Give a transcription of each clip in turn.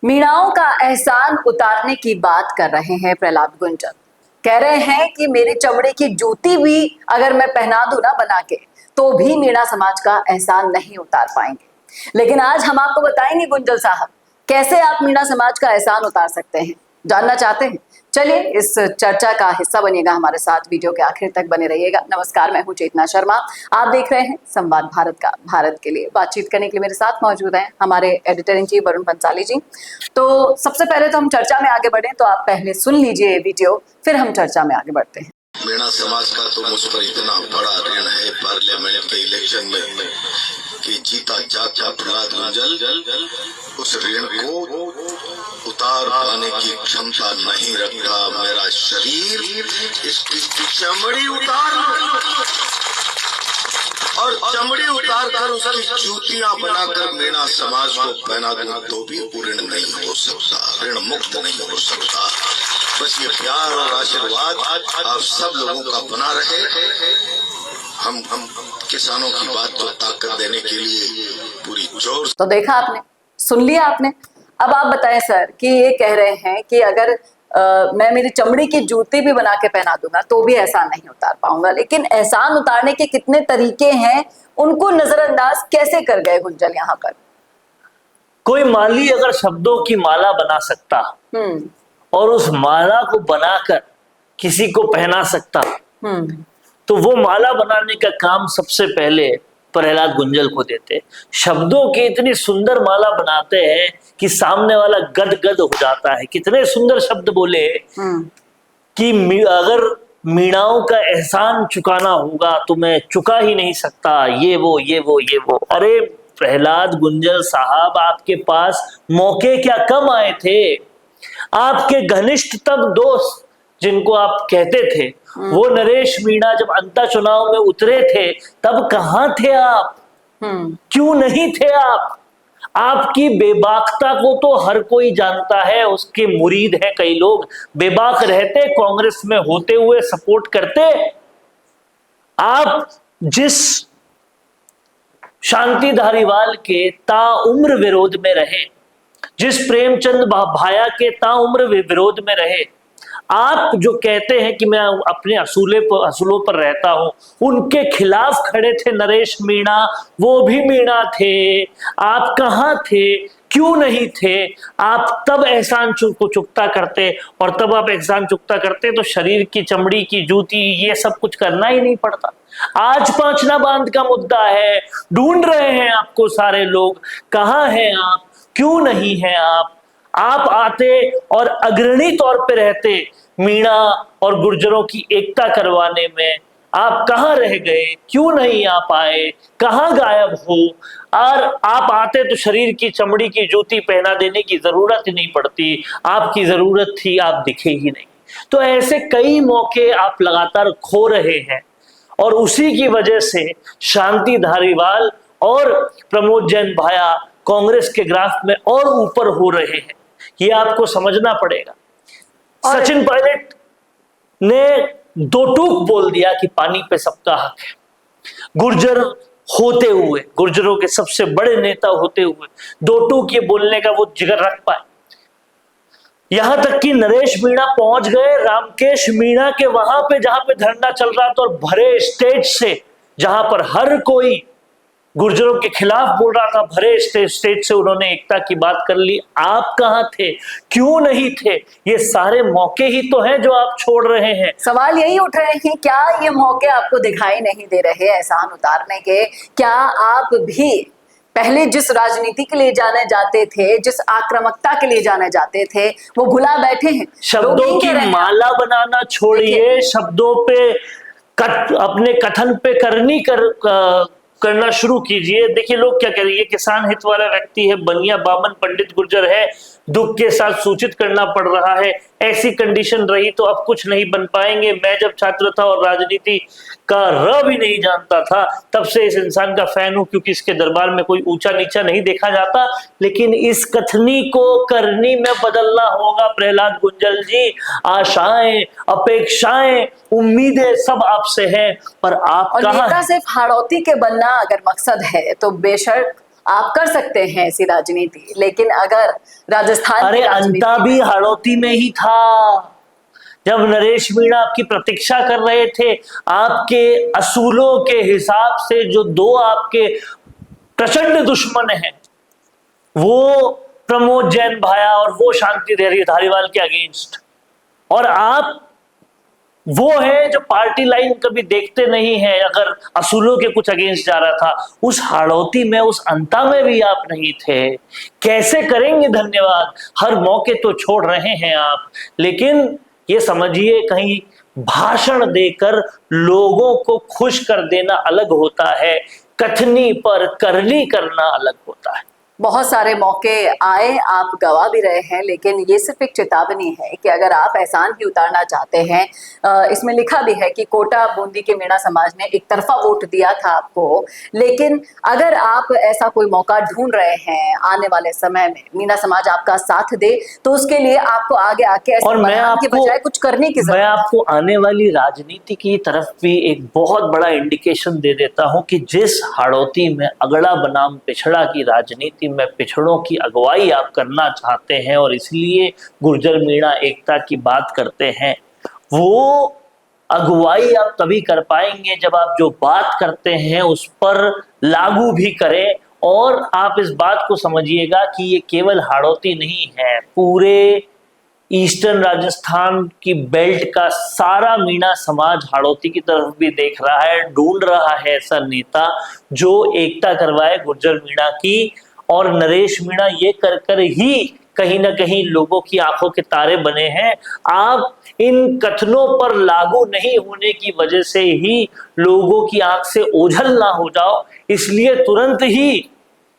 मीणाओं का एहसान उतारने की बात कर रहे हैं प्रहलाद गुंजल। कह रहे हैं कि मेरी चमड़े की जूती भी अगर मैं पहना दूं ना बना के, तो भी मीणा समाज का एहसान नहीं उतार पाएंगे। लेकिन आज हम आपको बताएंगे गुंजल साहब, कैसे आप मीणा समाज का एहसान उतार सकते हैं। जानना चाहते हैं? चलिए इस चर्चा का हिस्सा बनिएगा हमारे साथ, वीडियो के आखिर तक बने रहिएगा। नमस्कार, मैं हूं चेतना शर्मा, आप देख रहे हैं संवाद भारत का। भारत के लिए बातचीत करने के लिए मेरे साथ मौजूद हैं हमारे editor in chief Varun Panchali ji. तो सबसे पहले तो हम चर्चा में आगे बढ़े, तो आप पहले सुन लीजिए वीडियो, फिर हम चर्चा में आगे बढ़ते हैं। मीणा समाज का तो मुझ पर इतना बड़ा ऋण है पार्लियामेंट के इलेक्शन में कि जीता जागता प्रहलाद गुंजल उस ऋण को उतार पाने की क्षमता नहीं रखता। मेरा शरीर इसकी चमड़ी उतार और चमड़ी उतार कर उसकी जूतियां बनाकर मीणा समाज को पहना दूं तो भी ऋण नहीं हो सकता, ऋण मुक्त नहीं हो सकता। बस ये प्यार और आशीर्वाद आप सब लोगों का बना रहे। हम किसानों की बात को ताकत देने के लिए पूरी जोर। तो देखा आपने, सुन लिया आपने। अब आप बताएं सर कि ये कह रहे हैं कि अगर मैं मेरी चमड़ी की जूती भी बना के पहना दूंगा तो भी एहसान नहीं उतार पाऊंगा। लेकिन एहसान उतारने के कितने तरीके हैं, उनको नजरअंदाज कैसे कर गए गुंजल यहाँ पर? कोई माली अगर शब्दों की माला बना सकता और उस माला को बनाकर किसी को पहना सकता, तो वो माला बनाने का काम सबसे पहले प्रहलाद गुंजल को देते। शब्दों की इतनी सुंदर माला बनाते हैं कि सामने वाला गदगद हो जाता है। कितने सुंदर शब्द बोले कि अगर मीणाओं का एहसान चुकाना होगा तो मैं चुका ही नहीं सकता, ये वो ये वो ये वो। अरे प्रहलाद गुंजल साहब, आपके पास मौके क्या कम आए थे। आपके घनिष्ठतम दोस्त जिनको आप कहते थे, वो नरेश मीणा जब अंता चुनाव में उतरे थे तब कहां थे आप? क्यों नहीं थे आप? आपकी बेबाकता को तो हर कोई जानता है, उसके मुरीद हैं कई लोग। बेबाक रहते, कांग्रेस में होते हुए सपोर्ट करते। आप जिस शांति धारीवाल के ताउम्र विरोध में रहे, जिस प्रेमचंद भाया के ताउम्र विरोध में रहे, आप जो कहते हैं कि मैं अपने असूलों पर रहता हूं, उनके खिलाफ खड़े थे नरेश मीणा। वो भी मीणा थे। आप कहां थे? क्यों नहीं थे? आप तब एहसान को चुकता करते, और तब आप एहसान चुकता करते तो शरीर की चमड़ी की जूती ये सब कुछ करना ही नहीं पड़ता। आज पांचना बांध का मुद्दा है, ढूंढ रहे हैं आपको सारे लोग। कहां हैं आप? क्यों नहीं हैं आप? आप आते और अग्रणी तौर पे रहते मीणा और गुर्जरों की एकता करवाने में। आप कहां रह गए? क्यों नहीं आ पाए? कहां गायब हो? और आप आते तो शरीर की चमड़ी की जूती पहना देने की जरूरत ही नहीं पड़ती। आपकी जरूरत थी, आप दिखे ही नहीं। तो ऐसे कई मौके आप लगातार खो रहे हैं, और उसी की वजह से शांति धारीवाल और प्रमोद जैन भाया कांग्रेस के ग्राफ में और ऊपर हो रहे हैं। ये आपको समझना पड़ेगा। सचिन पायलट ने दो टूक बोल दिया कि पानी पे सबका हक है। गुर्जर होते हुए, गुर्जरों के सबसे बड़े नेता होते हुए दो टूक ये बोलने का वो जिगर रख पाए। यहां तक कि नरेश मीणा पहुंच गए रामकेश मीणा के वहां पे, जहां पे धरना चल रहा था, और भरे स्टेज से, जहां पर हर कोई गुर्जरों के खिलाफ बोल रहा था, भरे स्टेज से उन्होंने एकता की बात कर ली। आप कहां थे? क्यों नहीं थे? ये सारे मौके ही तो हैं जो आप छोड़ रहे हैं। सवाल यही उठ रहे हैं, क्या ये मौके आपको दिखाई नहीं दे रहे एहसान उतारने के? क्या आप भी पहले जिस राजनीति के लिए जाने जाते थे, जिस आक्रामकता के लिए जाने जाते थे, वो भुला बैठे हैं? शब्दों की माला बनाना छोड़िए, शब्दों पे अपने कथन पे करना शुरू कीजिए। देखिए लोग क्या कह रहे हैं, ये किसान हित वाला व्यक्ति है, बनिया बामन पंडित गुर्जर है, दुख के साथ सूचित करना पड़ रहा है। ऐसी कंडीशन रही तो अब कुछ नहीं बन पाएंगे। मैं जब छात्र था और राजनीति का र भी नहीं जानता था, तब से इस इंसान का फैन हूं, क्योंकि इसके दरबार में कोई ऊंचा नीचा नहीं देखा जाता। लेकिन इस कथनी को करनी में बदलना होगा प्रहलाद गुंजल जी। आशाएं, अपेक्षाएं, उम्मीदें सब आपसे हैं, पर आप कहां? नेता सिर्फ हाड़ौती के बनना अगर मकसद है तो बेशक आप कर सकते हैं ऐसी राजनीति, लेकिन अगर राजस्थान अरे की राजनीति अंता भी हाड़ौती में ही था। जब नरेश मीणा आपकी प्रतीक्षा कर रहे थे, आपके असूलों के हिसाब से जो दो आपके प्रचंड दुश्मन हैं, वो प्रमोद जैन भाया और वो शांति धारीवाल के अगेंस्ट, और आप वो है जो पार्टी लाइन कभी देखते नहीं है, अगर असूलों के कुछ अगेंस्ट जा रहा था, उस हाड़ौती में, उस अंता में भी आप नहीं थे। कैसे करेंगे धन्यवाद? हर मौके तो छोड़ रहे हैं आप, लेकिन ये समझिए कहीं भाषण देकर लोगों को खुश कर देना अलग होता है, कथनी पर करनी करना अलग होता है। बहुत सारे मौके आए, आप गवा भी रहे हैं, लेकिन ये सिर्फ एक चेतावनी है कि अगर आप एहसान ही उतारना चाहते हैं, इसमें लिखा भी है कि कोटा बूंदी के मीणा समाज ने एक तरफा वोट दिया था आपको, लेकिन अगर आप ऐसा कोई मौका ढूंढ रहे हैं आने वाले समय में मीणा समाज आपका साथ दे, तो उसके लिए आपको आगे आके ऐसे बयान के बजाय कुछ करने की जरूरत है। मैं आपको आने वाली राजनीति की तरफ भी एक बहुत बड़ा इंडिकेशन दे देता हूं कि जिस हाड़ौती में अगड़ा बनाम पिछड़ा की राजनीति में पिछड़ों की अगुवाई आप करना चाहते हैं और इसलिए गुर्जर मीणा एकता की बात करते हैं, वो अगुवाई आप तभी कर पाएंगे जब आप जो बात करते हैं उस पर लागू भी करें। और आप इस बात को समझिएगा कि ये केवल हाड़ौती नहीं है, पूरे ईस्टर्न राजस्थान की बेल्ट का सारा मीणा समाज हाड़ौती की तरफ भी देख रहा है, ढूंढ रहा है ऐसा नेता जो एकता करवाए गुर्जर मीणा की। और नरेश मीणा ये कर कर ही कहीं ना कहीं लोगों की आंखों के तारे बने हैं। आप इन कथनों पर लागू नहीं होने की वजह से ही लोगों की आंख से ओझल ना हो जाओ, इसलिए तुरंत ही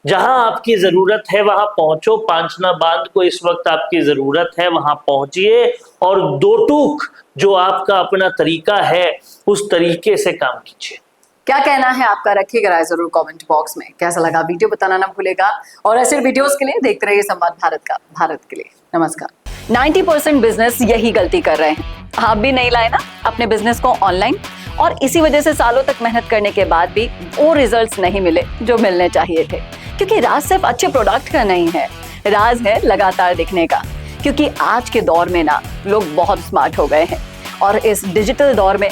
जहां आपकी जरूरत है वहां पहुंचो। पांचना बांध को इस वक्त आपकी जरूरत है, वहां पहुंचिए और दो टूक जो आपका अपना तरीका है उस तरीके से काम कीजिए। क्या कहना है आपका, रखिएगा राय जरूर कमेंट बॉक्स में। कैसा लगा वीडियो बताना ना भूलेगा, और ऐसे वीडियोस के लिए देखते रहिए संवाद भारत का, भारत के लिए नमस्कार। 90% बिजनेस यही गलती कर रहे हैं, आप भी नहीं लाए ना अपने बिजनेस को ऑनलाइन, और इसी वजह से सालों तक मेहनत करने के बाद भी वो रिजल्ट्स नहीं मिले जो मिलने चाहिए थे। क्योंकि राज सिर्फ अच्छे प्रोडक्ट का नहीं है, राज है लगातार दिखने का। क्योंकि आज के दौर में ना लोग बहुत स्मार्ट हो गए हैं, और इस डिजिटल दौर में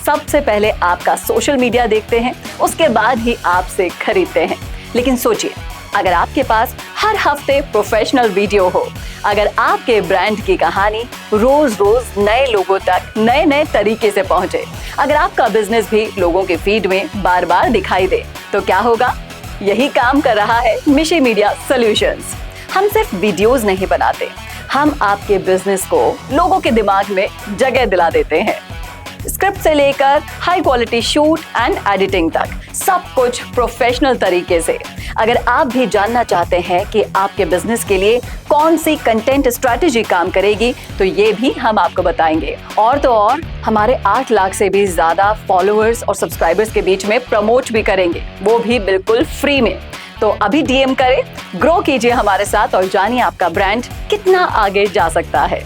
सबसे पहले आपका सोशल मीडिया देखते हैं, उसके बाद ही आपसे खरीदते हैं। लेकिन सोचिए, अगर आपके पास हर हफ्ते प्रोफेशनल वीडियो हो, अगर आपके ब्रांड की कहानी रोज रोज नए लोगों तक नए नए तरीके से पहुंचे, अगर आपका बिजनेस भी लोगों के फीड में बार बार दिखाई दे, तो क्या होगा? यही काम कर रहा है मिशी मीडिया सॉल्यूशंस। हम सिर्फ वीडियोस नहीं बनाते, हम आपके बिजनेस को लोगों के दिमाग में जगह दिला देते हैं। स्क्रिप्ट से लेकर high quality shoot and editing तक सब कुछ प्रोफेशनल तरीके से। अगर आप भी जानना चाहते हैं कि आपके बिजनेस के लिए कौन सी कंटेंट स्ट्रैटेजी काम करेगी, तो ये भी हम आपको बताएंगे। और तो और हमारे 8 लाख से भी ज्यादा फॉलोअर्स और सब्सक्राइबर्स के बीच में प्रमोट भी करेंगे, वो भी बिल्कुल फ्री में। तो अभी डीएम करें, ग्रो कीजिए हमारे साथ और जानिए आपका ब्रांड कितना आगे जा सकता है।